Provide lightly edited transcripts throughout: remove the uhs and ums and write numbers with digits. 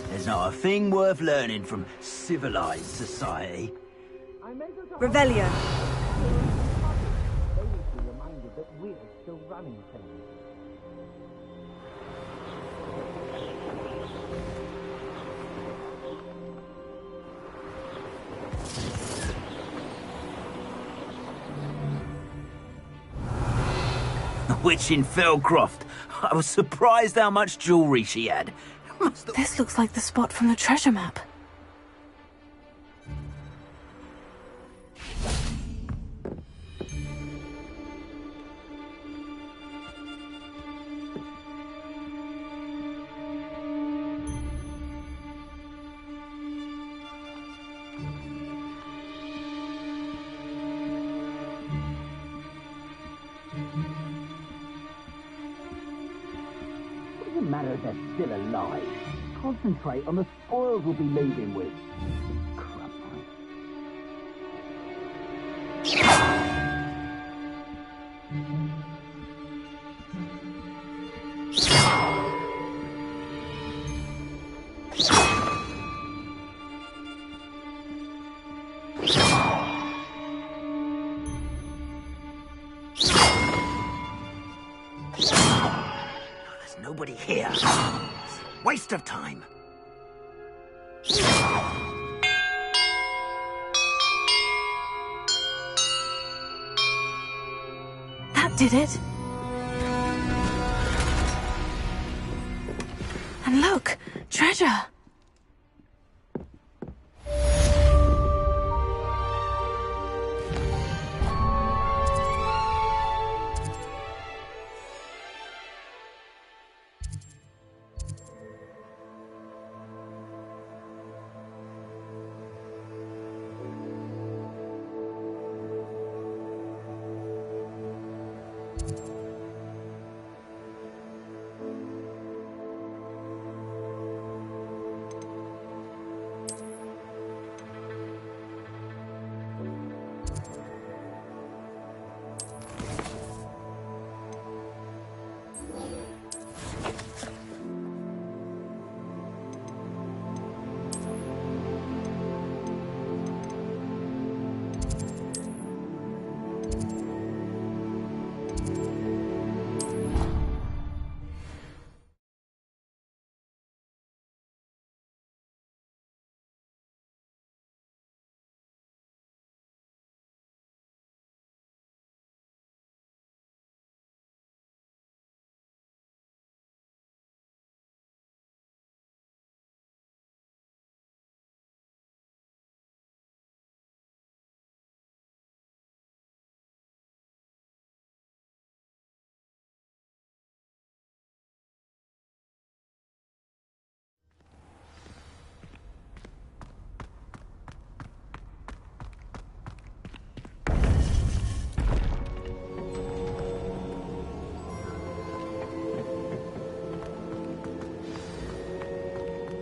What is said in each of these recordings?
There's not a thing worth learning from civilized society. Revelio. They need to be reminded that we're still running things. Witch in Felcroft. I was surprised how much jewelry she had. This looks like the spot from the treasure map. Doesn't matter if they're still alive. Concentrate on the spoils we'll be leaving with. Crap. There's nobody here. It's a waste of time. That did it. And look, treasure.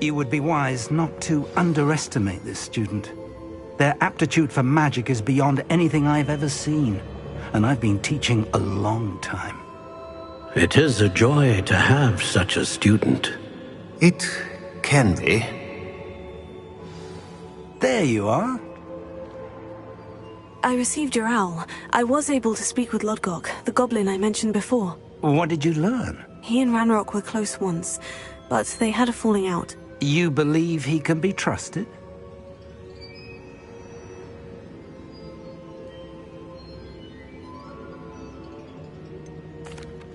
You would be wise not to underestimate this student. Their aptitude for magic is beyond anything I've ever seen, and I've been teaching a long time. It is a joy to have such a student. It can be. There you are. I received your owl. I was able to speak with Lodgok, the goblin I mentioned before. What did you learn? He and Ranrock were close once, but they had a falling out. You believe he can be trusted?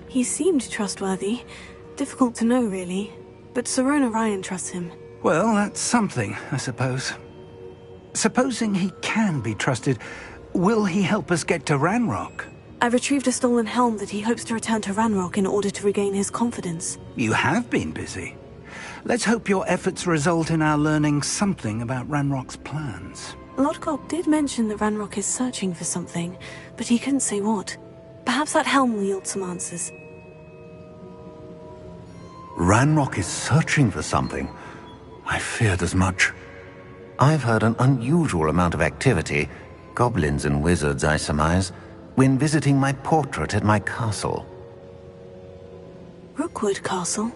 He seemed trustworthy. Difficult to know, really. But Sirona Ryan trusts him. Well, that's something, I suppose. Supposing he can be trusted, will he help us get to Ranrock? I retrieved a stolen helm that he hopes to return to Ranrock in order to regain his confidence. You have been busy. Let's hope your efforts result in our learning something about Ranrock's plans. Lodgok did mention that Ranrock is searching for something, but he couldn't say what. Perhaps that helm will yield some answers. Ranrock is searching for something. I feared as much. I've heard an unusual amount of activity, goblins and wizards, I surmise, when visiting my portrait at my castle. Rookwood Castle?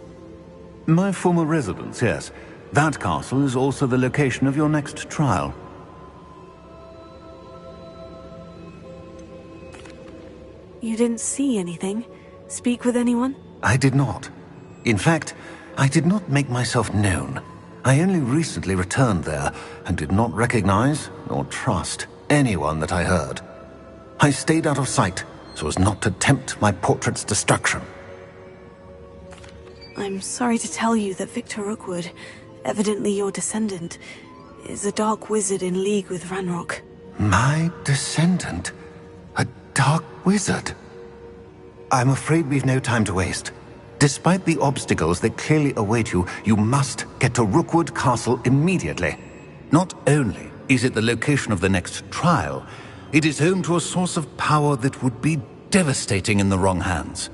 My former residence, yes. That castle is also the location of your next trial. You didn't see anything? Speak with anyone? I did not. In fact, I did not make myself known. I only recently returned there, and did not recognize nor trust anyone that I heard. I stayed out of sight, so as not to tempt my portrait's destruction. I'm sorry to tell you that Victor Rookwood, evidently your descendant, is a dark wizard in league with Ranrock. My descendant? A dark wizard? I'm afraid we've no time to waste. Despite the obstacles that clearly await you, you must get to Rookwood Castle immediately. Not only is it the location of the next trial, it is home to a source of power that would be devastating in the wrong hands.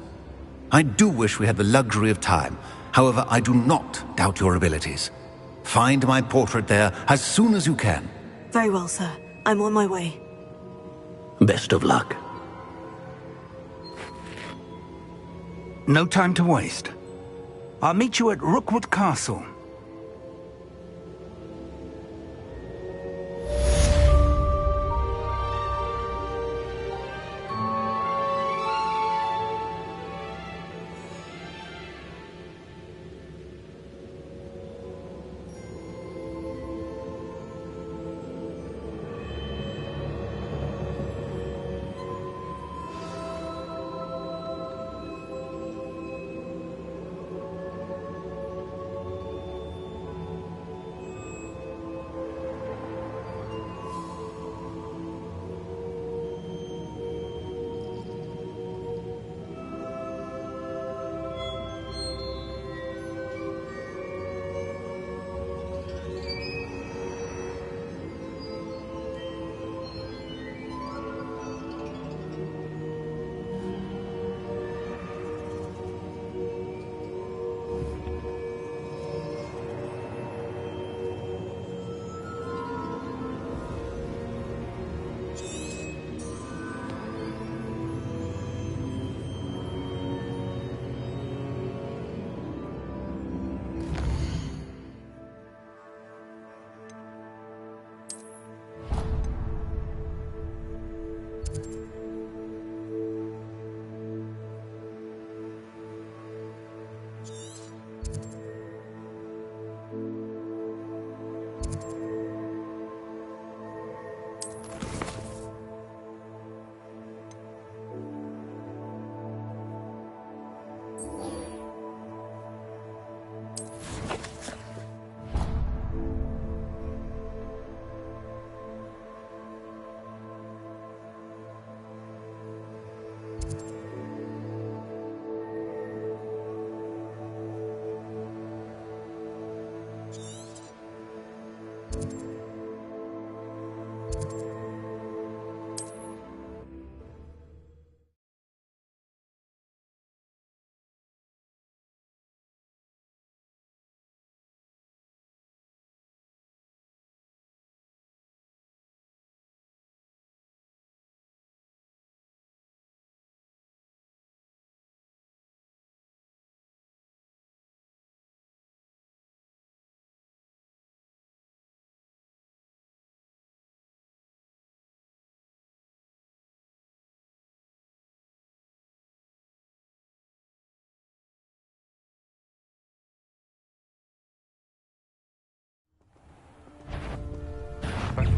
I do wish we had the luxury of time. However, I do not doubt your abilities. Find my portrait there as soon as you can. Very well, sir. I'm on my way. Best of luck. No time to waste. I'll meet you at Rookwood Castle.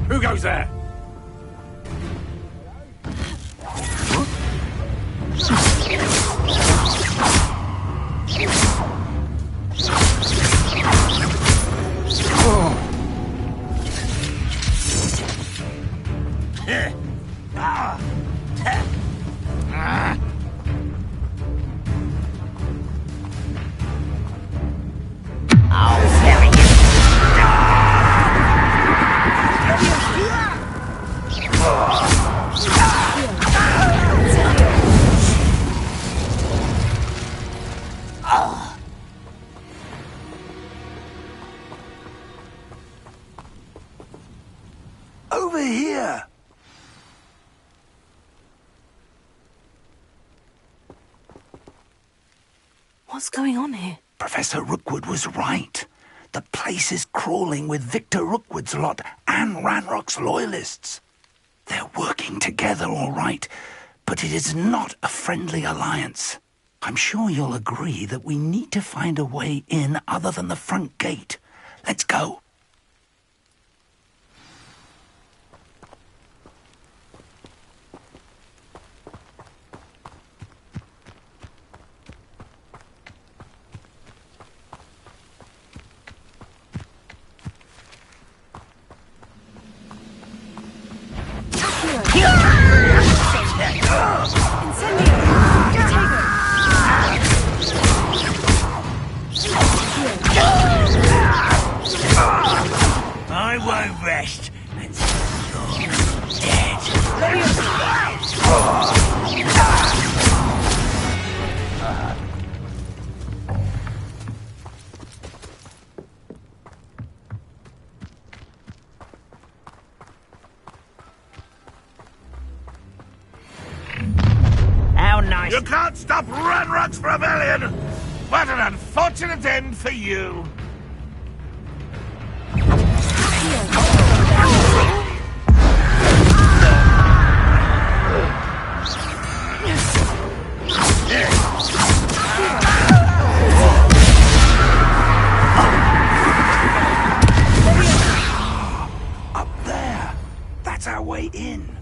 Who goes there? Over here! What's going on here? Professor Rookwood was right. The place is crawling with Victor Rookwood's lot and Ranrock's loyalists. They're working together, all right, but it is not a friendly alliance. I'm sure you'll agree that we need to find a way in other than the front gate. Let's go. I won't rest until you're dead. How nice. You can't stop Ranrock's rebellion! What an unfortunate end for you! Up there. That's our way in.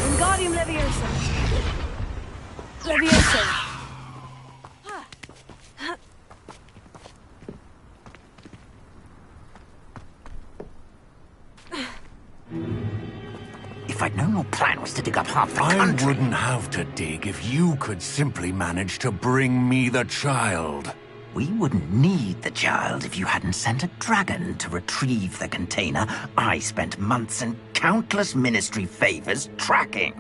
Wingardium Leviosa. Leviosa. If I'd known your plan was to dig up half the I country... wouldn't have to dig if you could simply manage to bring me the child. We wouldn't need the child if you hadn't sent a dragon to retrieve the container I spent months and countless ministry favors tracking.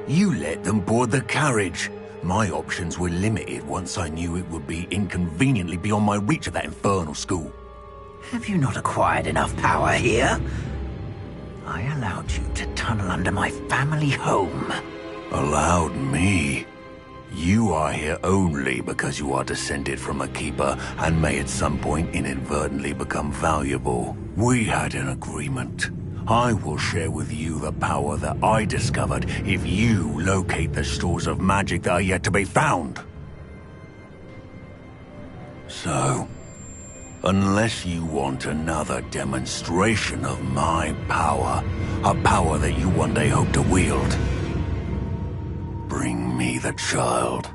You let them board the carriage. My options were limited once I knew it would be inconveniently beyond my reach at that infernal school. Have you not acquired enough power here? I allowed you to tunnel under my family home. Allowed me? You are here only because you are descended from a keeper and may at some point inadvertently become valuable. We had an agreement. I will share with you the power that I discovered if you locate the stores of magic that are yet to be found. So, unless you want another demonstration of my power, a power that you one day hope to wield, bring me the child.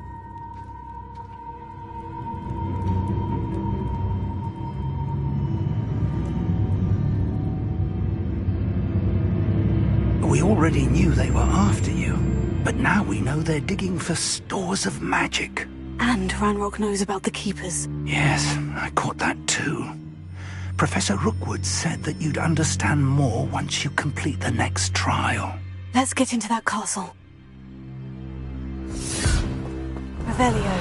We already knew they were after you, but now we know they're digging for stores of magic. And Ranrock knows about the Keepers. Yes, I caught that too. Professor Rookwood said that you'd understand more once you complete the next trial. Let's get into that castle. Revelio.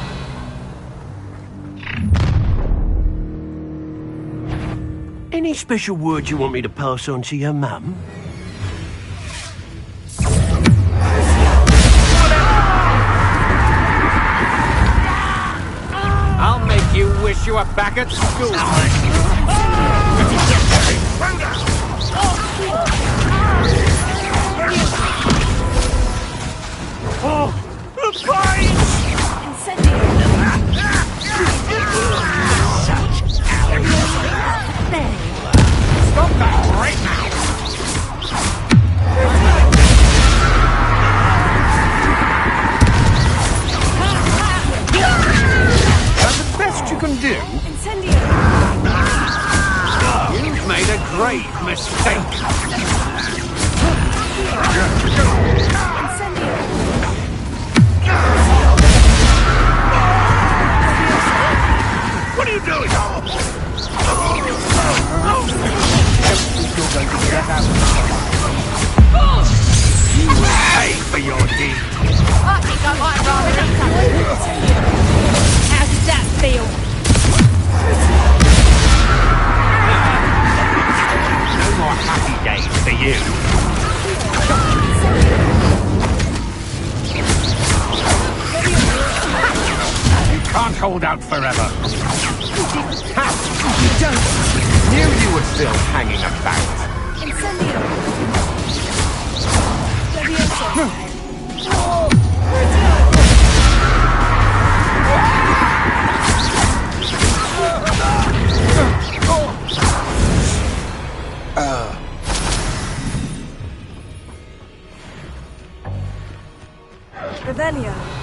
Any special word you want me to pass on to your mum? I'll make you wish you were back at school. Oh, the vines! Stop that right now! That's the best you can do. You've made a great mistake. What are you doing? You will pay for your deed. I think I might rather not touch it. How does that feel? No more happy days for you. hold out forever. You don't! Knew you were still hanging about. Incendio! Levioso! Revelio.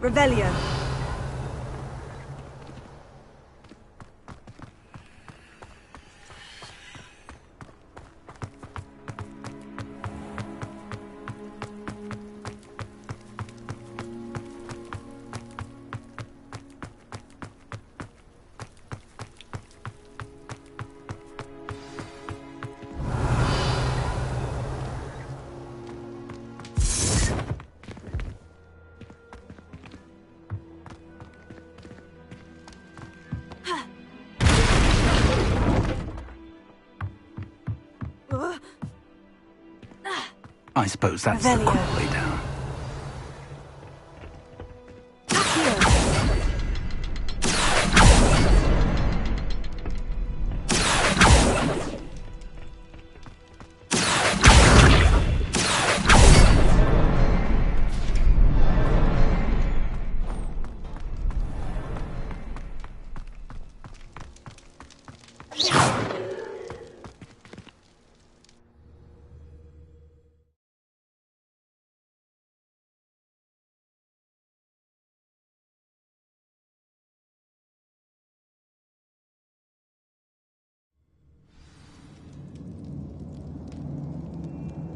Revelio. I suppose that's the Revelio. quick way down.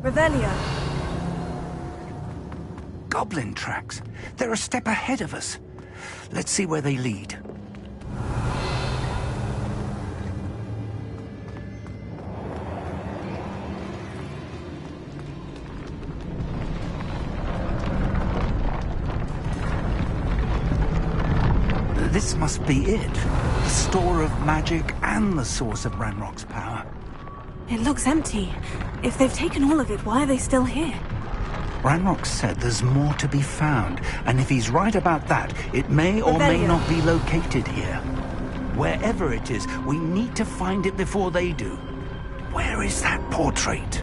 Revelio. Goblin tracks. They're a step ahead of us. Let's see where they lead. This must be it. The store of magic and the source of Ranrock's power. It looks empty. If they've taken all of it, why are they still here? Ranrock said there's more to be found, and if he's right about that, it may or may Revelio. not be located here. Wherever it is, we need to find it before they do. Where is that portrait?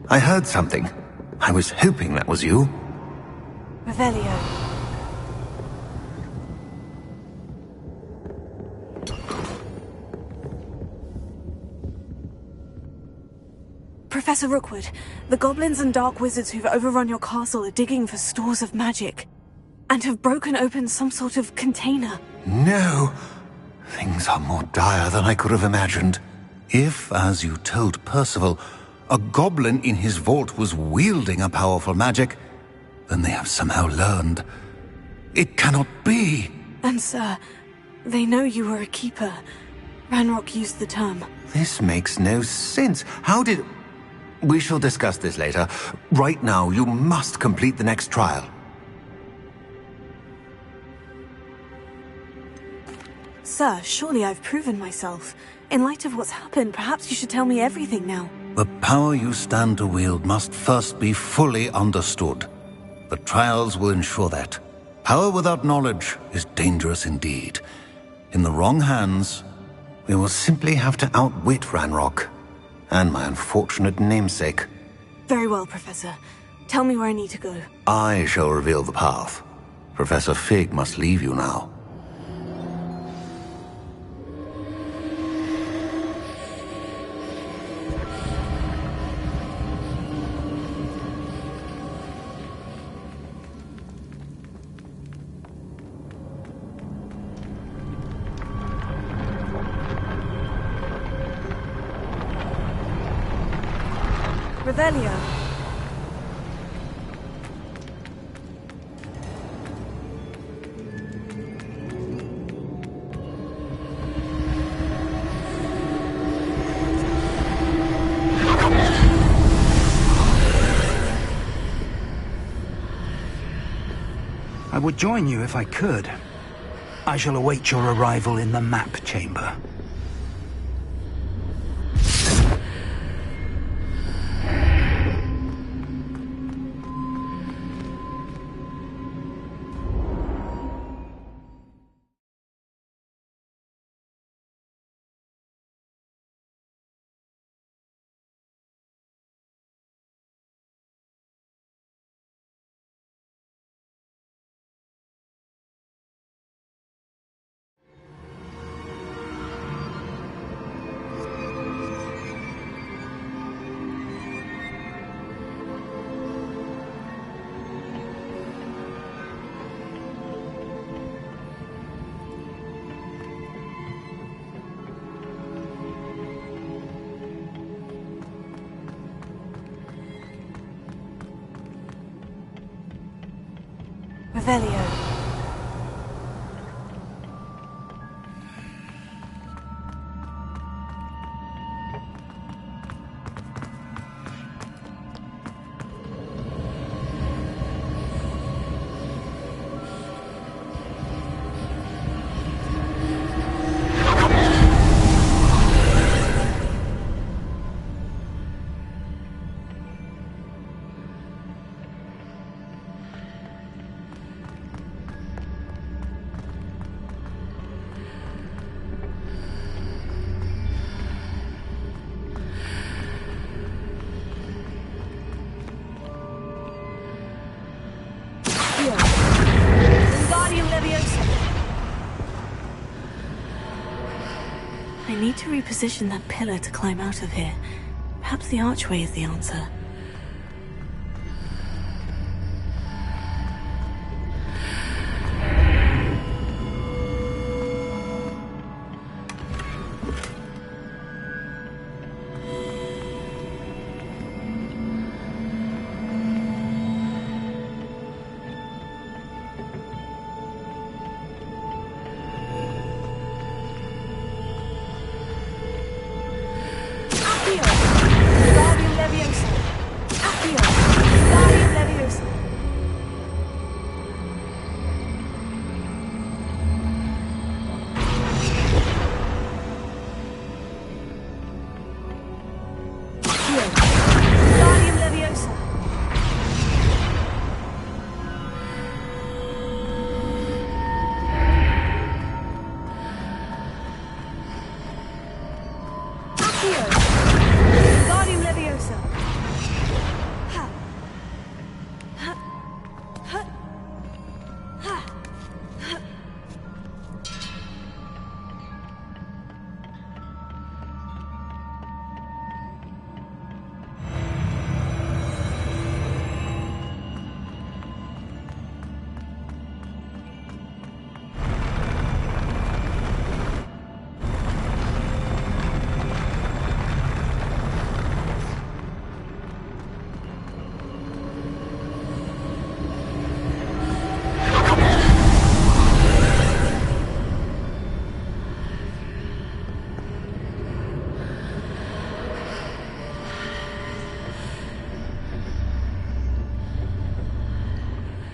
I heard something. I was hoping that was you. Revelio. Professor Rookwood, the goblins and dark wizards who've overrun your castle are digging for stores of magic, and have broken open some sort of container. No! Things are more dire than I could have imagined. If, as you told Percival, a goblin in his vault was wielding a powerful magic, then they have somehow learned. It cannot be! And sir, they know you were a keeper. Ranrock used the term. This makes no sense. How did... We shall discuss this later. Right now, you must complete the next trial. Sir, surely I've proven myself. In light of what's happened, perhaps you should tell me everything now. The power you stand to wield must first be fully understood. The trials will ensure that. Power without knowledge is dangerous indeed. In the wrong hands, we will simply have to outwit Ranrock and my unfortunate namesake. Very well, Professor. Tell me where I need to go. I shall reveal the path. Professor Fig must leave you now. Revelio. I would join you if I could. I shall await your arrival in the map chamber. Revelio. I need to reposition that pillar to climb out of here. Perhaps the archway is the answer.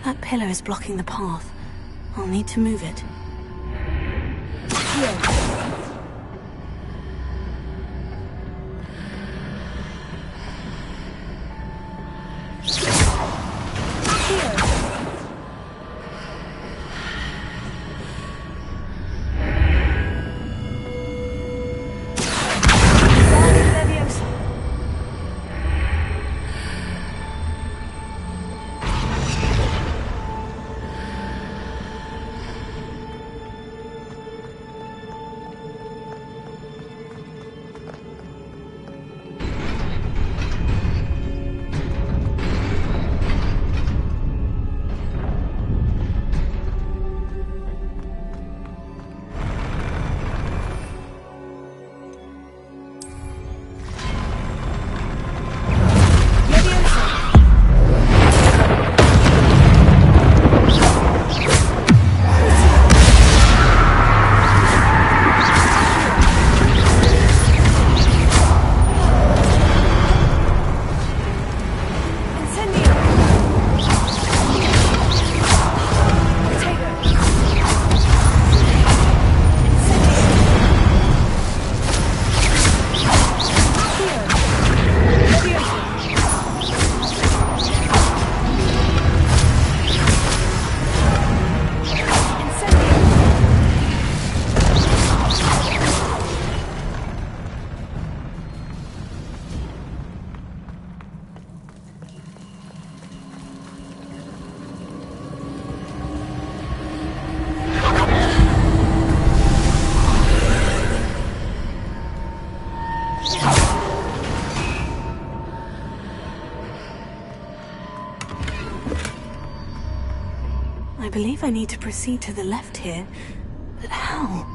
That pillar is blocking the path. I'll need to move it. believe I need to proceed to the left here, but how?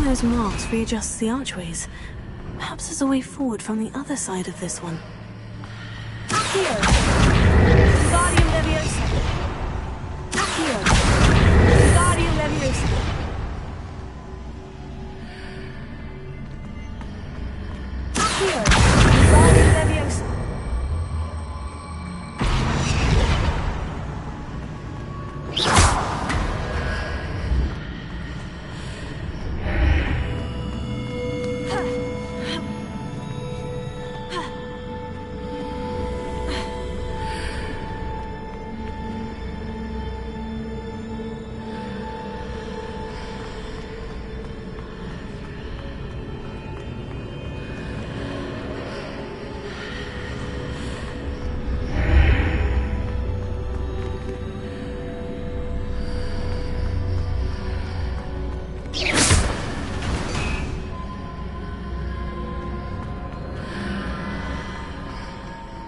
Those marks readjusts the archways. Perhaps there's a way forward from the other side of this one. Accio! Guardian Leviosa! Accio! Guardian Leviosa! Accio! Guardian Leviosa!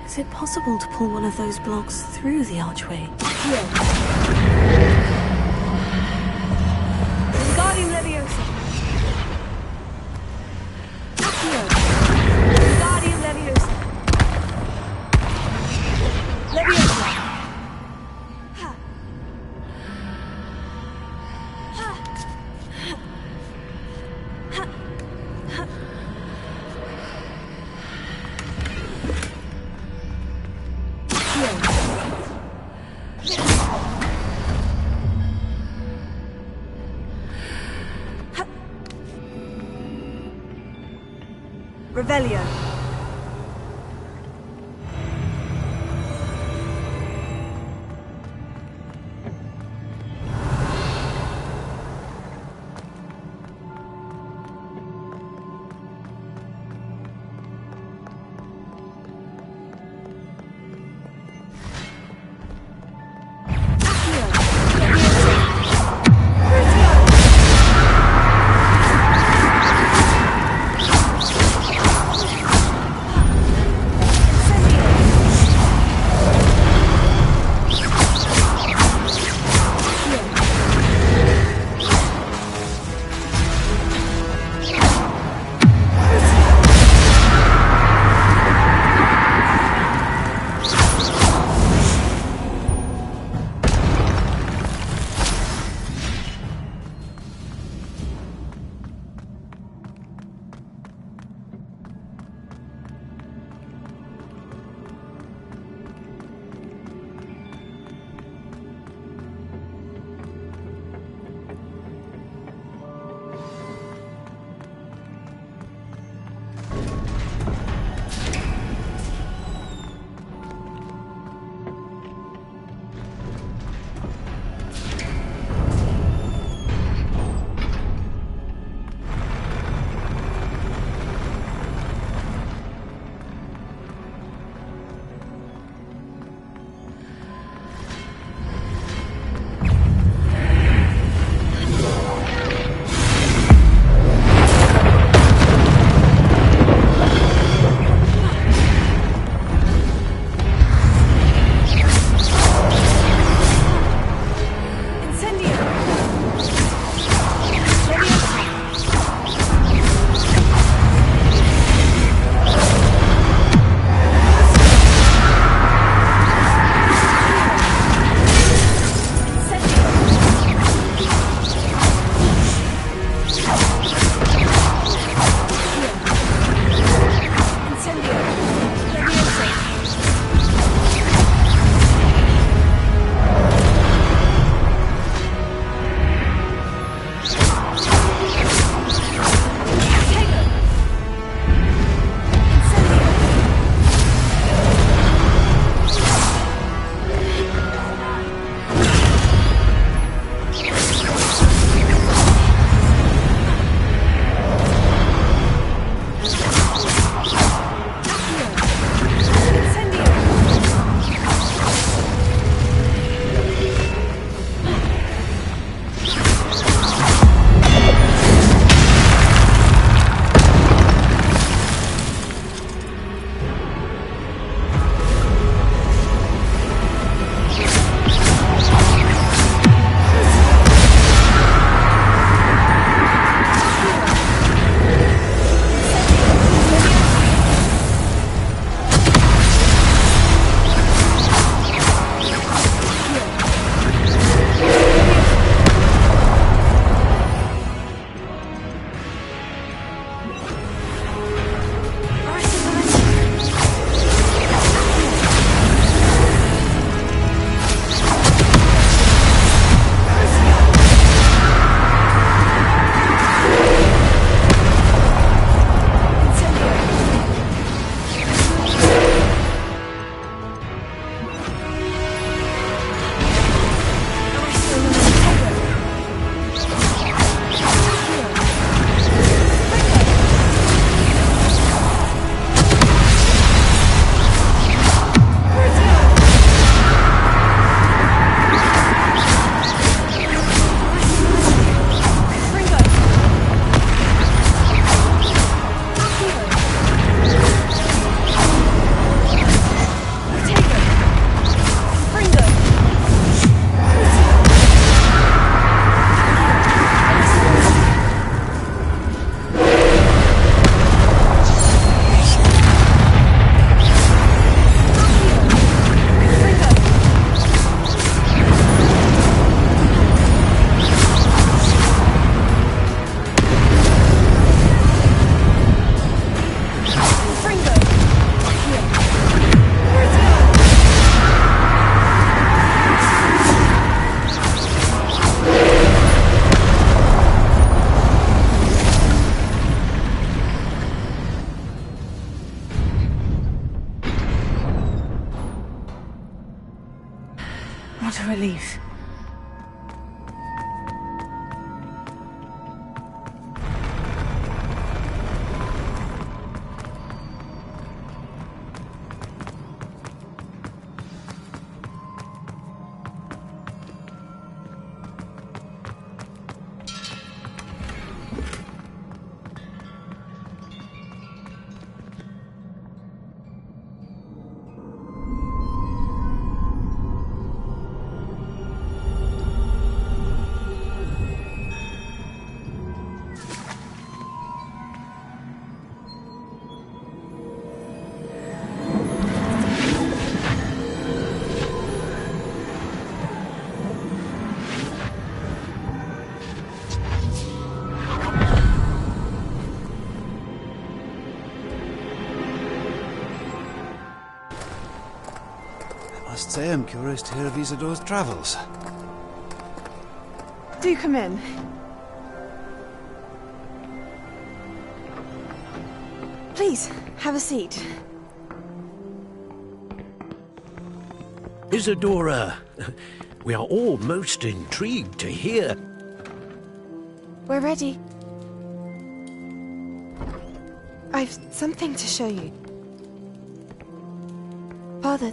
Is it possible to pull one of those blocks through the archway? Guardian Leviosa! Accio! Guardian Leviosa! Leviosa! Ha! Ha! Ha! Ha! Revelio. What a relief. I must say I'm curious to hear of Isadore's travels. Do come in. Please, have a seat. Isadora, we are all most intrigued to hear. We're ready. I've something to show you. Father,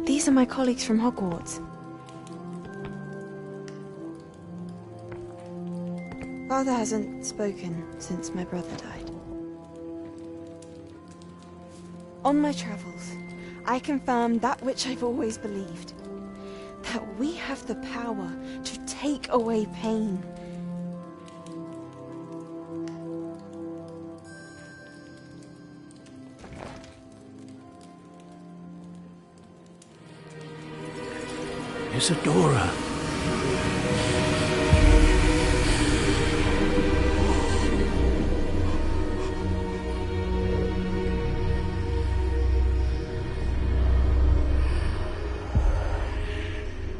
these are my colleagues from Hogwarts. Father hasn't spoken since my brother died. On my travels, I confirmed that which I've always believed. That we have the power to take away pain. Isadora.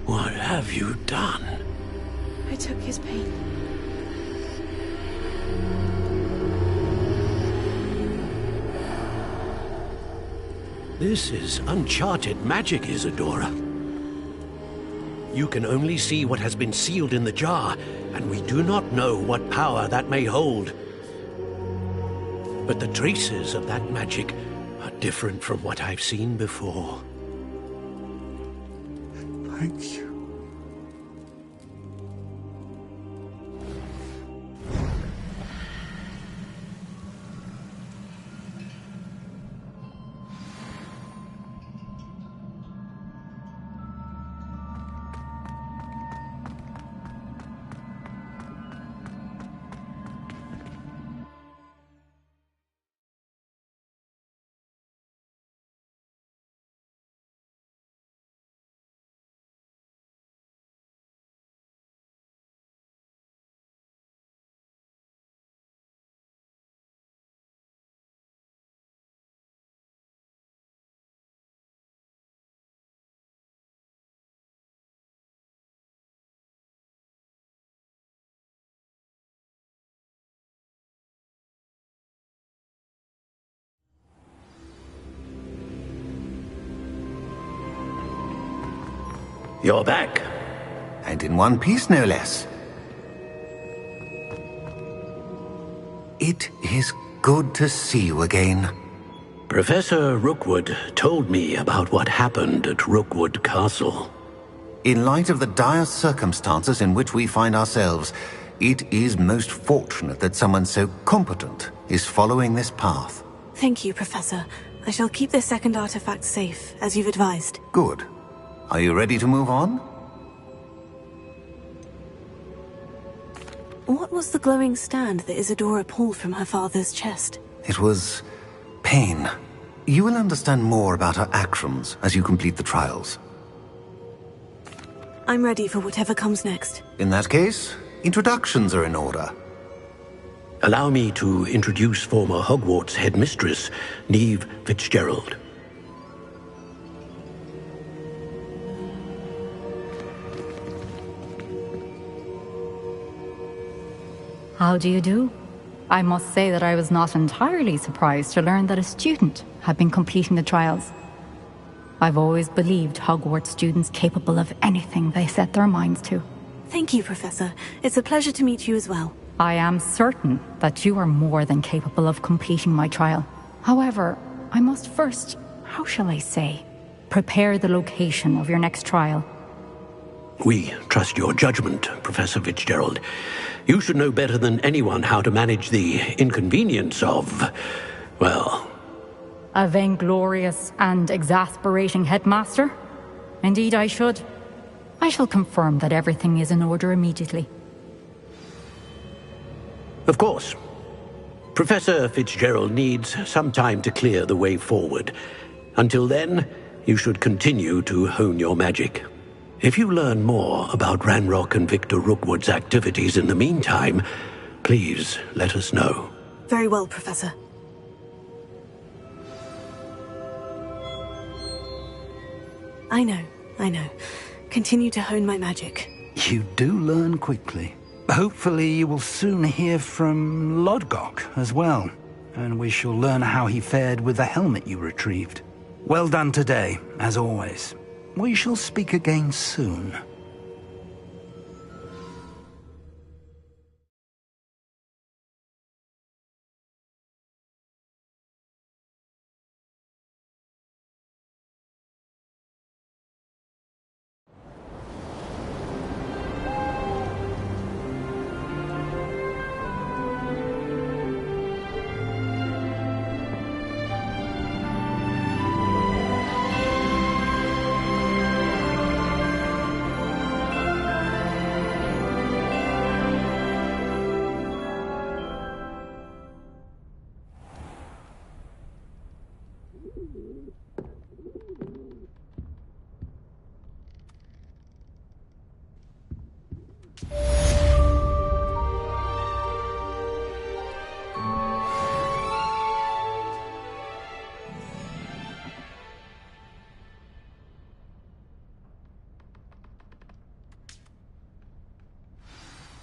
What have you done? I took his pain. This is uncharted magic, Isadora. You can only see what has been sealed in the jar, and we do not know what power that may hold. But the traces of that magic are different from what I've seen before. Thank you. You're back. And in one piece, no less. It is good to see you again. Professor Rookwood told me about what happened at Rookwood Castle. In light of the dire circumstances in which we find ourselves, it is most fortunate that someone so competent is following this path. Thank you, Professor. I shall keep this second artifact safe, as you've advised. Good. Are you ready to move on? What was the glowing stand that Isadora pulled from her father's chest? It was pain. You will understand more about her actions as you complete the trials. I'm ready for whatever comes next. In that case, introductions are in order. Allow me to introduce former Hogwarts headmistress, Neve Fitzgerald. How do you do? I must say that I was not entirely surprised to learn that a student had been completing the trials. I've always believed Hogwarts students capable of anything they set their minds to. Thank you, Professor. It's a pleasure to meet you as well. I am certain that you are more than capable of completing my trial. However, I must first, how shall I say, prepare the location of your next trial. We trust your judgment, Professor Fitzgerald. You should know better than anyone how to manage the inconvenience of, well... A vainglorious and exasperating headmaster? Indeed I should. I shall confirm that everything is in order immediately. Of course. Professor Fitzgerald needs some time to clear the way forward. Until then, you should continue to hone your magic. If you learn more about Ranrock and Victor Rookwood's activities in the meantime, please let us know. Very well, Professor. I know. Continue to hone my magic. You do learn quickly. Hopefully you will soon hear from Lodgok as well, and we shall learn how he fared with the helmet you retrieved. Well done today, as always. We shall speak again soon.